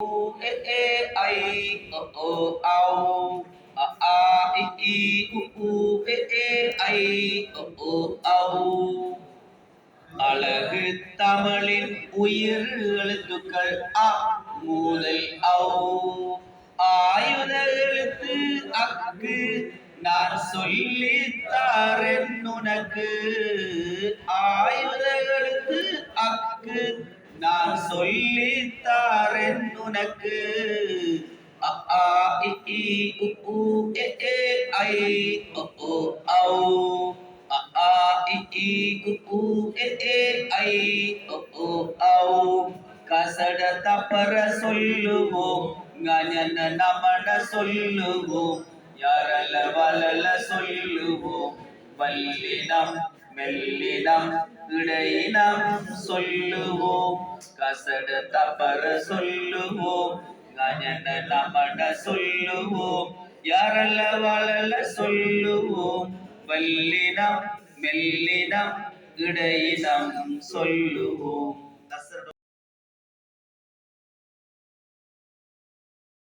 ê ê ஐ ஓ ஔ அ ஆ இ ஈ உ ஏ ஏ ஐ ஓ ஔ. அழகு தமிழின் உயிர் எழுத்துக்கள் அ முதல் ஔ. ஆயுத எழுத்து அக்கு நான் சொல்லித்தாரேன் உனக்கு. ஆயுத எழுத்து அக்கு நான் சொல்லித்தாரேன் உனக்கு. அ ஆ இ ஈ உ ஏ ஏ ஐ ஓ ஔ. அ ஆ இ ஈ உ ஏ ஏ ஐ ஓ ஔ. கசட தப்பர சொல்லுவோம், ஞன நமன சொல்லுவோம், யரல வலல சொல்லுவோம், வல்லினம் மெல்லினம் இடையினம் சொல்லுவோம். கசட தப்பர சொல்லுவோம், ஞன நமன சொல்லுவோம், யரல வலல சொல்லுவோம், வல்லினம் மெல்லினம் இடையினம் சொல்லுவோம்.